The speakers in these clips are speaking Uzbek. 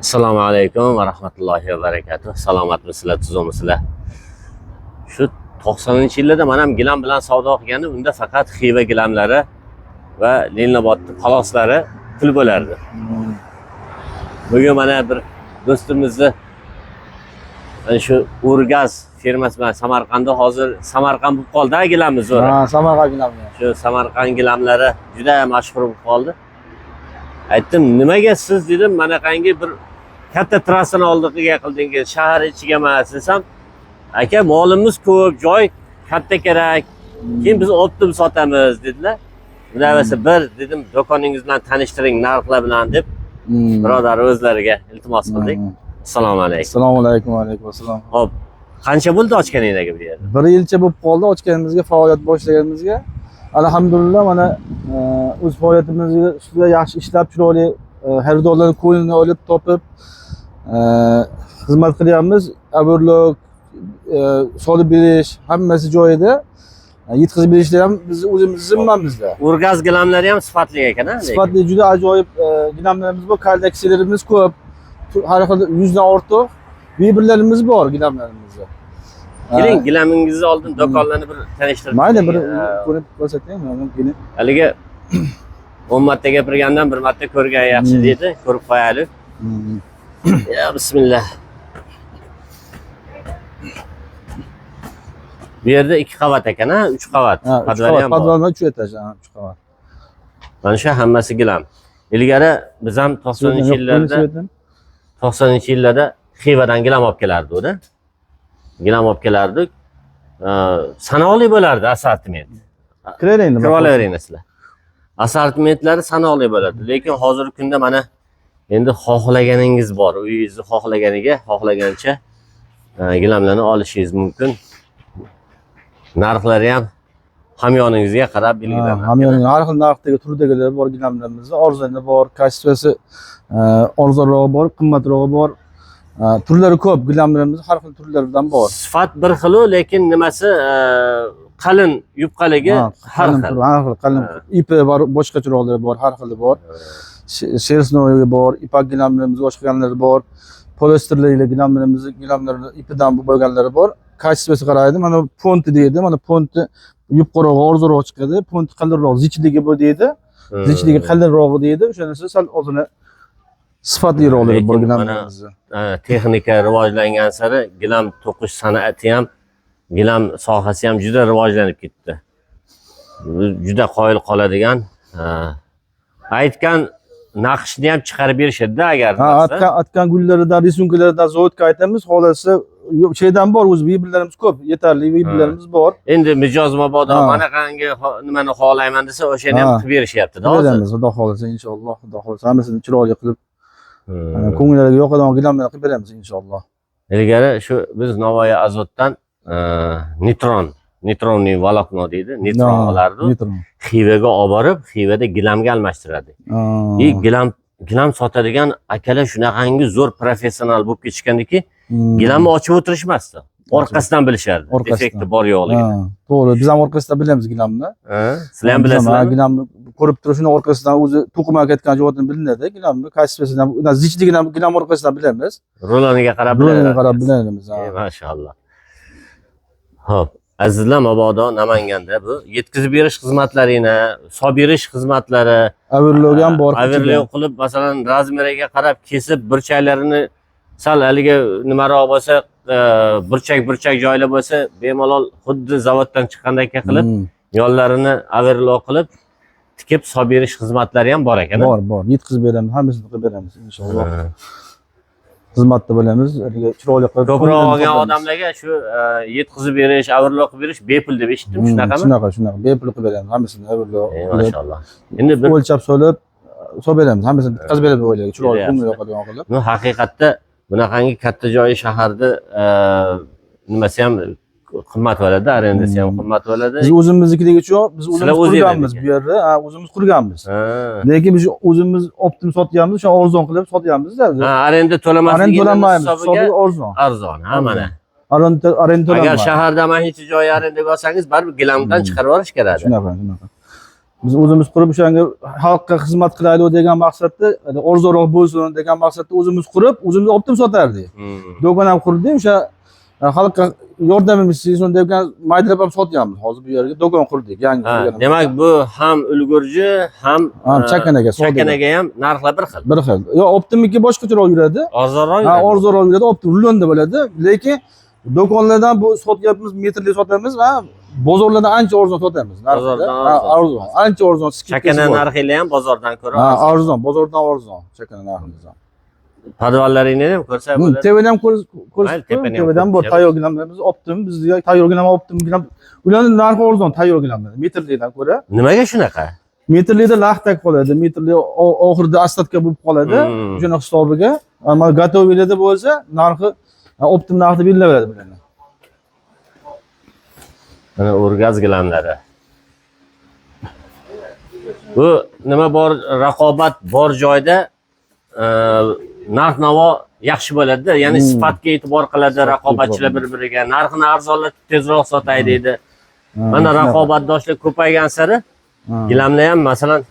Assalomu alaykum va rahmatullohi va barakatuh. Salomatmisizlar, tuzukmisizlar? Shu 90-yillarda men ham gilam bilan savdo qilgandim. Unda faqat Xiva gilamlari va Lenobodning paloslari pul bo'lardi. Bugun mana bir do'stimizni mana shu Urgaz firmasi bilan Samarqandda hozir Samarqand bo'lib qoldi, gilamiz zo'r. Ha, Samarqand gilamlari. Shu Samarqand gilamlari juda mashhur bo'lib qoldi. Aytdim, nimaga siz dedim, mana qangi bir katta trassani oldiga qildingiz, shahar ichiga emas desam, aka molimiz ko'p, joy katta kerak. Keyin biz optim sotamiz dedilar. Bunaqasi bir dedim, do'koningiz bilan tanishtiring narxlar bilan deb birodar o'zlariga iltimos qildik. Assalomu alaykum. Assalomu alaykum va alaykum assalom. Xo'p, qancha bo'ldi ochganingizga bu yerda? 1 yilcha bo'lib qoldi ochganimizga, faoliyat boshlaganimizga. Alhamdulillah mana o'z faoliyatimizga ustida yaxshi ishlab, chiroyli xaridorlarning ko'nglini olib topib xizmat qilyapmiz. Aburlik, solib berish hammasi joyida. Yetkazib berishlar ham biz o'zimiz zimmamizda. Urgaz gilamlari ham sifatli ekan-a? Sifatli, juda ajoyib gilamlarimiz bor, kolleksiyalarimiz ko'p. Har xil 100 dan ortiq bibirlarimiz bor gilamlarimizda. Keling, gilamingizni oldin do'konlarni bir tanishtirib. Mayli, bir ko'rib ko'rsating, mumkin. Haligi 10 marta gapirgandan bir marta ko'rgan yaxshi deydi, ko'rib qo'yaylik. Ya bismillah. Bu yerda 2 qavat ekan-a, 3 qavat. Podval ham bor. Podvalda 3 etaj, 3 qavat. Mana shu hammasi gilam. Ilgari biz ham 90-yillarda Xivadan gilam olib kelardik-da. Gilam olib kelardik. Sanoqli bo'lardi assortiment. Kiraveraveringlar. Assortimentlari sanoqli bo'ladi. Lekin hozirgi kunda mana endi xohlaganingiz bor. Uyingizni xohlagancha gilamlarni olishingiz mumkin. Narxlari ham hamyoningizga qarab belgilanadi. Hamyoning har xil narxdagi turdagilar bor gilamlarimizda. Arzonli bor, kachvasi arzonroq bor, qimmatroq bor. Turlari ko'p, gilamlarimiz har xil turlardan bor. Sifat bir xil, lekin nimasi qalin, yupqaligi har xil. Qalin ipi bor, boshqa chiroqlari bor, har xili bor. Shersnoy bor, ipak gilamlarimiz boshqaganlari bor. Polisterli gilamlarimiz, gilamlarning ipidan bo'lganlari bor. Kachvasi qaraydi, mana ponti deydi, mana ponti yupqaroq, arzonroq chiqadi, ponti qalinroq, zichligi bu deydi. Zichligi qalinroq deydi, o'shanisi sal o'zini sifatliroqlari bor gilamlarimizda. Texnika rivojlangan sari gilam to'qish san'ati ham, gilam sohasi ham juda rivojlanib ketdi. Juda qoyil qoladigan, aytgan naqshni ham chiqarib berishadi agar atgan gullaridan, risunkalaridan zavodga aytamiz, xolasi şeydan bor, o'z bibirlarimiz ko'p, yetarli bibirlarimiz bor. Endi mijoz mabodo mana qangi nimani xohlayman desa, o'shani ham qilib berishyapti-da hozir. Beramiz, xudo xolasa inshaalloh, xudo xolasa hammasini chiroyli qilib ko'ngillariga yoqadigan gilamlarni qilib beramiz inshaalloh. Ilgari shu biz Navoiy Azotdan nitronli volokno deydi, nitron olardi. Xivaga olib borib, Xivada gilamga almashtiradi. Gilam sotadigan akalar shunaqangi zo'r professional bo'lib ketishgandiki, gilamni ochib o'tirishmasdi. Orqasidan bilishardi, defekti bor yo'qligini. To'g'ri, biz ham orqasidan bilamiz gilamni. Sizlar ham bilasizlar. Gilamni ko'rib turishini orqasidan o'zi to'qima ketgan joydan bilinadi. Gilamni kachvasidan, zichligini ham gilam orqasidan bilamiz. Roloniga qarab bilamiz. Maşallah. Xo'p, azizlar, mabodo Namanganda bu yetkazib berish xizmatlarini, solib berish xizmatlari, averlog ham bor. Averlog qilib, masalan, razmeriga qarab kesib, burchaklarini sal haliga nimaroq bo'lsa, burchak joylar bo'lsa, bemalol xuddi zavoddan chiqqandek qilib, yo'llarini averlog qilib, tikib solib berish xizmatlari ham bor ekan. Bor, yetkazib beramiz, hammasini qilib beramiz inshaalloh. Xizmatda bo'lamiz, chiroyli qilib. Ko'proq olgan odamlarga shu yetkazib berish, averlog qilib berish bepul deb eshitdim, shunaqami? Shunaqa, bepul qilib beramiz, hammasini averlog. Maşallah. Endi bir o'lchab solib beramiz, hammasini bitkazib berib o'ylaydi, chiroyli ko'ngil yoqadigan qilib. Bu haqiqatda bunaqangi katta joyi shaharda nimasi ham qimmat bo'ladi, arendasi ham qimmat bo'ladi. Biz o'zimiznikidagicha biz o'zimiz qurganmiz bu yerda, o'zimiz qurganmiz. Lekin biz o'zimiz optim sotganmiz, o'sha arzon qilib sotyapmiz-da. Arenda to'lamaymiz, hisobiga arzon. Arzon, ha mana. Arenda to'lamaymiz. Agar shaharda mana hech joy arendaga olsangiz, baribir gilamdan chiqarib olish kerak. Shunaqa. Biz o'zimiz qurib o'shanga xalqqa xizmat qilaylik degan maqsadda, arzonroq bo'lsin degan maqsadda o'zimiz qurib, o'zimiz optim sotardik. Do'kon ham qurdik, o'sha xalqqa yordamimiz tegsin degan maydalab ham sotyapmiz. Hozir bu yerga do'kon qurdik, yangi. Demak, bu ham ulgurji, ham chakanaga ham narxlar bir xil. Bir xil. Yo, optimniki boshqacharoq yuradi. Arzonroq yuradi. Ha, arzonroq yuradi, optim rulonda bo'ladi. Lekin do'konlardan bu sotyapmiz, metrli sotamiz va bozorlarda ancha arzon sotamiz. Bozordan arzon. Ancha arzon. Chakana narxi ham bozordan ko'ra arzon, bozordan arzon. Chakana narximiz ham. Podvallaringni ham ko'rsak bo'ladi. Tevadan ham ko'rsak, tevadan bor tayyor gilamlarimiz optim, bizga tayyor gilam optim gilam. Ularning narxi arzon tayyor gilamlar. Metrlidan ko'ra. Nimaga shunaqa? Metrlida laxtak qoladi, metrli oxirida ostatka bo'lib qoladi. O'sha hisobiga, ammo gotovilida bo'lsa, narxi optim narxda berilaveradi bularni. Mana o'rgaz gilamlari. Bu nima bor, raqobat bor joyda narx-navo yaxshi bo'ladi, ya'ni sifatga e'tibor qiladi raqobatchilar bir-biriga. Narxini arzonlatib tezroq sotay deydi. Mana raqobatdoshlik ko'paygan sari gilamlar ham masalan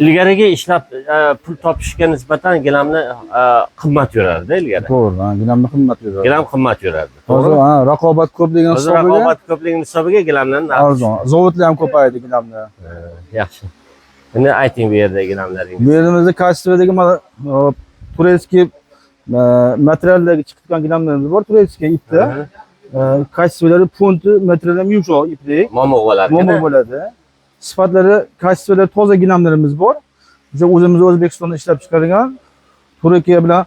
ilgariga ishlab pul topishga nisbatan gilamni qimmat yurardi ilgari. To'g'ri, gilamni qimmat yurardi. Gilam qimmat yurardi. Hozir raqobat ko'pligini hisobiga. Raqobat ko'pligini hisobiga gilamlar arzon. Zavodlar ham ko'paydi gilamlar. Yaxshi. Endi ayting bu yerdagi gilamlaringiz. Bu yerimizda Kachevdagi mana turistskiy materiallarga chiqqan gilamlarimiz bor, turistskiy ipda. Kachevlari punti material yumshoq ipdek. Momoq bo'ladi. Momoq bo'ladi. Sifatlari Kachevlar toza gilamlarimiz bor. O'sha o'zimiz O'zbekistonda ishlab chiqarilgan, Turkiya bilan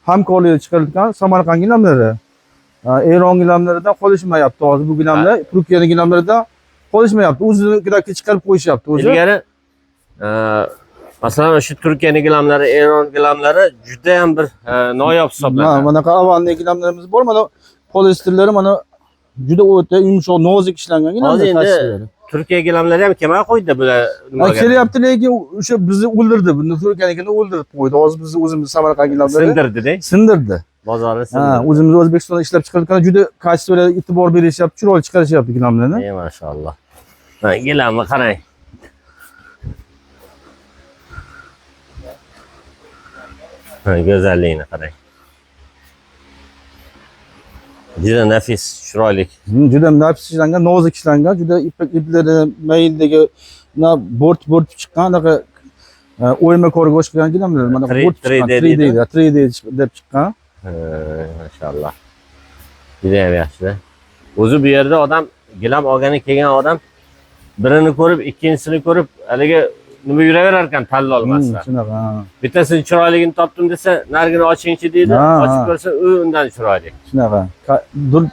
hamkorlikda chiqarilgan Samarqand gilamlari. Eron gilamlaridan qolishmayapti hozir bu gilamlar. Turkiyaning gilamlaridan qolishmayapti. O'zinikida chiqarib qo'yishyapti o'zi. Ilgari masalan o'sha Turkiyaning gilamlari, Eron gilamlari juda ham bir noyob hisoblanadi. Mana avalning gilamlarimiz bor. Mana polisterlari mana juda o'ta yumshoq, nozik ishlangan gilamlar. Turkiya gilamlari ham kelmay qo'ydi bular nimaga? Kelyapti, lekin o'sha bizni o'ldirdi. Buni Turkiyanikini o'ldirib qo'ydi. Hozir biz o'zimiz Samarqand gilamlari sindirdi-da. Sindirdi. Bozorni sindirdi. O'zimiz O'zbekistonda ishlab chiqargan juda kachevlarga e'tibor berishyapti, chiroyli chiqarishyapti gilamlarni. Ey maşallah. Gilamni qarang. Go'zalligini qarang. Juda nafis, chiroyli. Juda nafis ishlangan, nozik ishlangan, juda iplari mayildagi bort chiqqan, anaqa o'yma ko'rga o'xshagan gilamlar. Mana bort 3D deb chiqqan. Maşallah. Juda ham yaxshi. O'zi bu yerda odam gilam olgani kelgan odam birini ko'rib, ikkinchisini ko'rib, haligi nima yuraverar ekan tanlay olmasdan. Shunaqa. Bittasini chiroyligini topdim desa, narigini ochingchi deydi, ochib ko'rsa, u undan chiroyli. Shunaqa.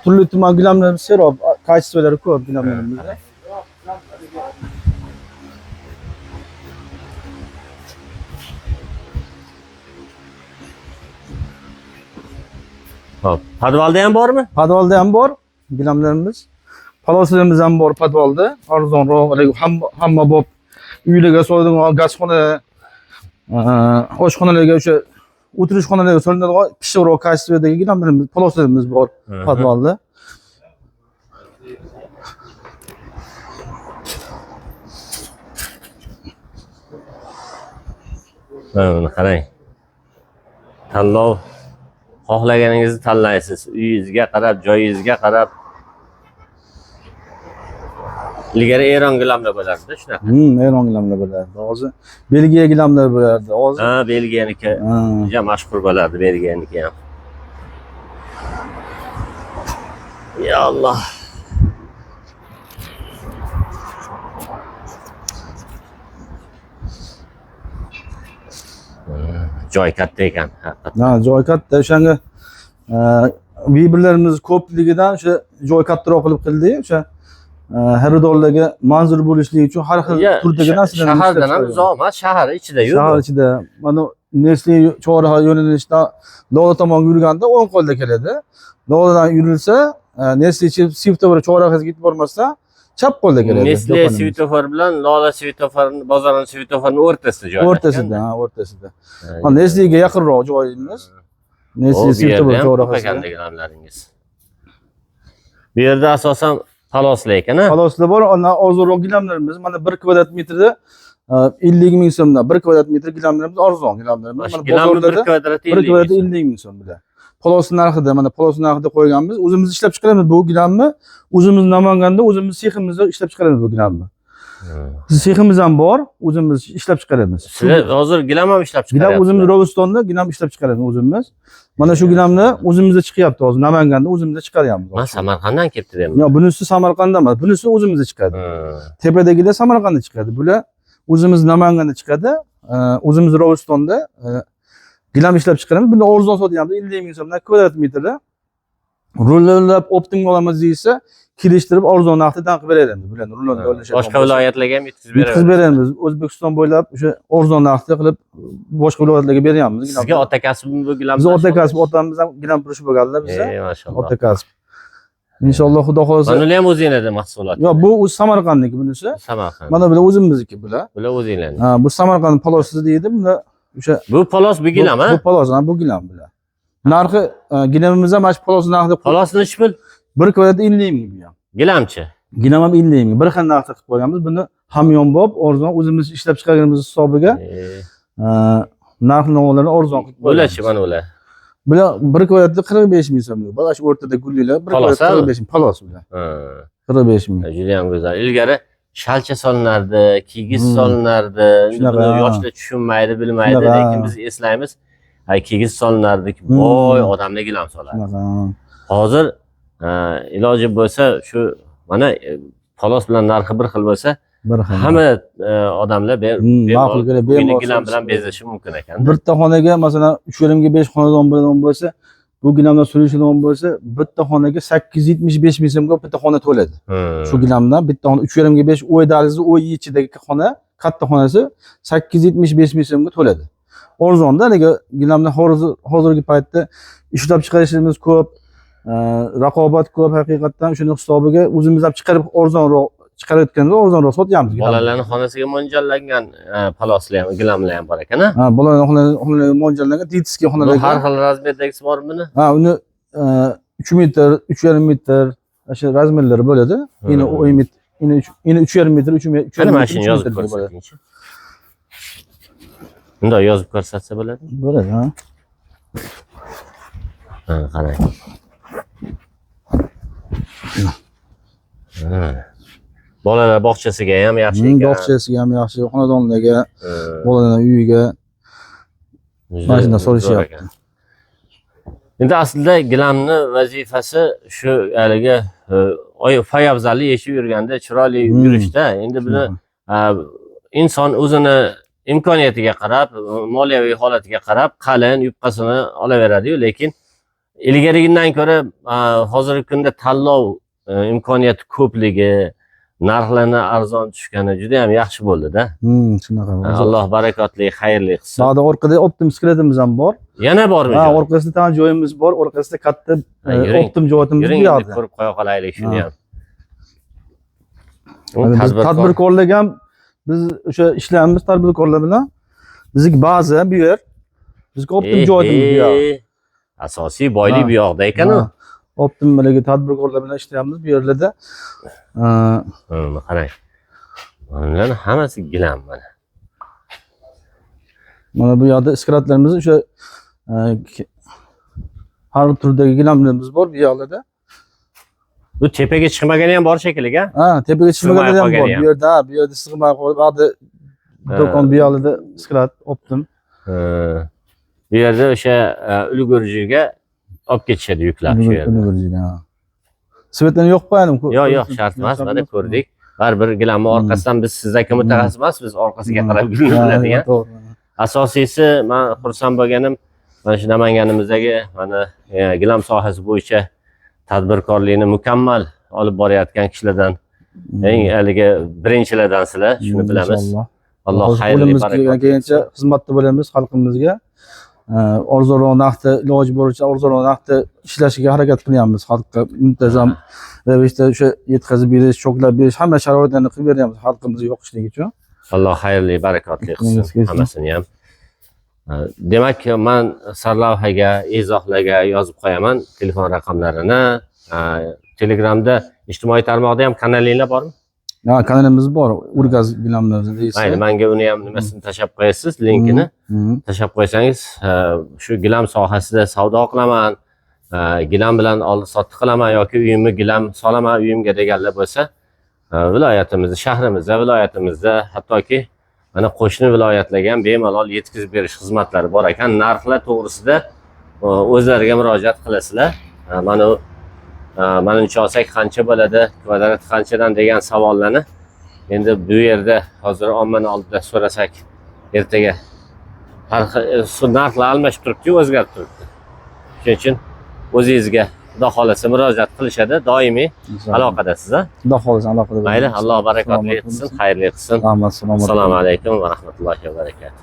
Turli tuman gilamlarimiz serob, kachevlari ko'p gilamlarimizda. Hop, podvalda ham bormi? Podvalda ham bor gilamlarimiz. Paloslarimiz ham bor podvalda. Arzonroq, hamma bob uylarga so'yadigan gazxona, oshxonalarga o'sha o'tirish xonalariga solinadigan pishiqroq kachevdagi gilamlarimiz, paloslarimiz bor podvalda. Mana qarang. Tanlov xohlaganingizni tanlaysiz. Uyingizga qarab, joyingizga qarab. Ilgari Eron gilamlar bo'lardi, shunaqa. Eron gilamlar bo'lardi. Hozir Belgiya gilamlar bo'lardi. Hozir Belgiyaniki juda mashhur bo'lardi, Belgiyaniki ham. Ya Allah. Joy katta ekan, haqiqatan. Joy katta. O'shanga vibrlarimiz ko'pligidan o'sha joy kattaroq qilib qildik. O'sha xaridorlarga manzur bo'lishligi uchun har xil turdagi narsalarni shahardan ham uzoq emas, shahar ichida-yu. Shahar ichida. Mana Nesli Chorraha yo'nalishida Lola tomonga yurganda o'ng qo'lda keladi. Loladan yurilsa, Nesli svetofor Chorrahaga yetib bormasdan chap qo'lda keladi. Nesli svetofor bilan Lola svetoforini, bozorning svetoforini o'rtasida joylashgan. O'rtasida. Nesliga yaqinroq joyimiz. Nesli svetofor Chorraha ekanligingiz. Bu yerda asosan Paloslar ekan, ha? Paloslar bor, ana arzonroq gilamlarimiz mana 1 kvadrat metrda 50 ming so'mdan 1 kvadrat metr gilamlarimiz arzon gilamlarimiz. Mana Gilamni 1 kvadrati 1 kvadrati 50 ming so'm bilan. Palos narxida, mana palos narxida qo'yganmiz. O'zimiz ishlab chiqaramiz bu gilamni. O'zimiz Namanganda o'zimiz seximizda ishlab chiqaramiz bu gilamni. Seximiz ham bor, o'zimiz ishlab chiqaramiz. Sizlar hozir gilam ham ishlab Gilam chiqaryapsizlar. o'zimiz Ro'bistonda gilam ishlab chiqaramiz o'zimiz. Mana shu gilamni o'zimizda chiqyapti hozir Namanganda o'zimizda chiqaryapmiz. Men Samarqanddan kelibdi deyman. Yo'q, bunisi Samarqandda emas, bunisi o'zimizda chiqadi. Tepadagilar Samarqandda chiqadi. Bular o'zimiz Namanganda chiqadi. O'zimiz Ro'bistonda gilam ishlab chiqaramiz. Buni arzon sotyapmiz 50 ming so'mdan kvadrat metrda. Rullab optim olamiz deysa, kelishtirib arzon narxdan qilib beramiz. Bularni rullonda o'lashadi. Boshqa viloyatlarga ham yetkazib beramiz. O'zbekiston bo'ylab o'sha arzon narxda qilib boshqa viloyatlarga beryapmiz. Sizga ota kasbmi bu gilam? Biz ota kasb, otamiz ham gilam qurish bo'lganlar bizda. Mashalloh. Ota kasb. Inshaalloh Xudo xolasa. Mana ham o'zingizning mahsulot. Yo'q, bu o'z Samarqandniki bunisi. Samarqand. Mana bular o'zimizniki bular. Bular o'zingizlarning. Ha, bu Samarqand palosi deydi. Bular o'sha Bu palos bu gilam, ha? Bu palos, bu gilam bular. Narxi gilamimiz ham mana palos narxida. Palosni nechi pul? 1 kvadrat 50 ming bu ham. Gilamchi. Gilam ham 50 ming. Bir xil narxda qilib qo'yganmiz. Buni hamyonbop arzon o'zimiz ishlab chiqarganimiz hisobiga narx-navolarni arzon qilib qo'yganmiz. Bularchi mana ular. Bular 1 kvadratda 45 ming so'm. Mana shu o'rtada gullilar 1 kvadrat 45 ming palos bular. 45 ming. Juda ham go'zal. Ilgari shalcha solinardi, kigiz solinardi. Shunaqa. Buni yoshlar tushunmaydi, bilmaydi, lekin biz eslaymiz. Kigiz solinardi, boy odamlar gilam solardi. Hozir iloji bo'lsa shu mana palos bilan narxi bir xil bo'lsa, hamma odamlar ma'qul bemalol gilam bilan bezashi mumkin ekan. Bitta xonaga masalan 3,5 ga 5 xonadon bo'ladigan bo'lsa, bu gilamdan so'rashadigan bo'lsa, bitta xonaga 875 ming so'mga bitta xona to'ladi. Shu gilamdan bitta xona 3,5 ga 5 o'y dahlizi, o'y ichidagi xona, katta xonasi 875 ming so'mga to'ladi. Arzonda nega gilamni hozirgi paytda ishlab chiqarishimiz ko'p, raqobat ko'p haqiqatdan shuning hisobiga o'zimiz ham chiqarib arzonroq chiqarayotganda arzonroq sotyapmiz. Bolalarning xonasiga mo'ljallangan paloslar ham, gilamlar ham bor ekan-a? Ha, bolalarning xonalariga mo'ljallangan ditskiy xonalarga. Har xil razmerdagisi bormi buni? Ha, uni 3 metr, 3,5 metr o'sha razmerlari bo'ladi. Yine 10 metr, yine 3,5 metr, 3 metr. Ana mana shuni yozib ko'rsatingchi. Bunday yozib ko'rsatsa bo'ladi? Bo'ladi, ha. Ha, qarang. Bolalar bog'chasiga ham yaxshi ekan. Bog'chasiga ham yaxshi, xonadonlarga, bolalar uyiga mana shunday so'rashyapti. Endi aslida gilamni vazifasi shu haligi poyabzalli yechib yurganda chiroyli yurishda. Endi buni inson o'zini imkoniyatiga qarab, moliyaviy holatiga qarab qalin yubqasini olaveradi-yu, lekin ilgarigidan ko'ra hozirgi kunda tanlov imkoniyati ko'pligi, narxlarni arzon tushgani juda ham yaxshi bo'ldi-da. Shunaqa. Alloh barakotli, xayrli qilsin. Sağda orqada optim skletimiz ham bor. Yana bormi? Ha, orqasida tam joyimiz bor, orqasida katta optim joyimiz bor. Yuring, ko'rib qo'ya qolaylik shuni ham. Tadbirkorlar ham biz o'sha ishlaymiz tadbirkorlar bilan. Bizga ba'zi bu yer, bizga optim joyimiz bu yer. Asosiy boylik bu yoqda ekan-ku. Optim bilan tadbirkorlar bilan ishlaymiz bu yerlarda. Qarang. Bularning hammasi gilam mana. Mana bu yerda iskratlarimiz o'sha har turdagi gilamlarimiz bor bu yerlarda. Bu tepaga chiqmagani ham bor shekilli-ga? Ha, tepaga chiqmagani ham bor. Bu yerda sig'may qolib, hadi do'kon bu yerda iskrat optim. Bu yerda o'sha ulgurjiga olib ketishadi yuklab shu yerda. Svetlarni yo'q qo'yadim. Yo'q, shart emas, mana ko'rdik. Baribir gilamni orqasidan biz sizdagi mutaxassis emasmiz, orqasiga qarab yuradigan. Asosiysi men xursand bo'lganim mana shu Namanganimizdagi mana gilam sohasi bo'yicha tadbirkorlikni mukammal olib borayotgan kishilardan eng haligi birinchilardan sizlar, shuni bilamiz. Alloh xayrli barakot kelgancha xizmatda bo'lamiz xalqimizga. Arzonroq narxda iloji boricha arzonroq narxda ishlashiga harakat qilyapmiz. Xalqqa muntazam ravishda o'sha yetkazib berish, choklab berish, hamma sharoitlarni qilib beryapmiz xalqimizga yoqishligi uchun. Alloh xayrli barakotli qilsin hammasini ham. Demak, men sarlavhaga, izohlarga yozib qo'yaman telefon raqamlarini, Telegramda ijtimoiy tarmoqda ham kanalinglar bormi? Ha, kanalimiz bor. Urgaz gilamlarimiz deysiz. Mayli, menga uni ham nimasini tashlab qo'yasiz, linkini. Tashlab qo'ysangiz, shu gilam sohasida savdo qilaman, gilam bilan oldi-sotdi qilaman yoki uyimni gilam solaman uyimga deganlar bo'lsa, viloyatimizda, shahrimizda, viloyatimizda, hattoki mana qo'shni viloyatlarga ham bemalol yetkazib berish xizmatlari bor ekan. Narxlar to'g'risida o'zlariga murojaat qilasizlar. Manimcha olsak qancha bo'ladi, kvadrat qanchadan degan savollarni endi bu yerda hozir ommani oldida so'rasak, ertaga narxlar almashib turibdi, o'zgarib turibdi. Shuning uchun o'zingizga Xudo xolasa murojaat qilishadi, doimiy aloqadasiz. Xudo xolasa aloqada. Mayli, Alloh barakotli qilsin, xayrli qilsin. Rahmat, Assalomu alaykum va rahmatullohi va barakatuh.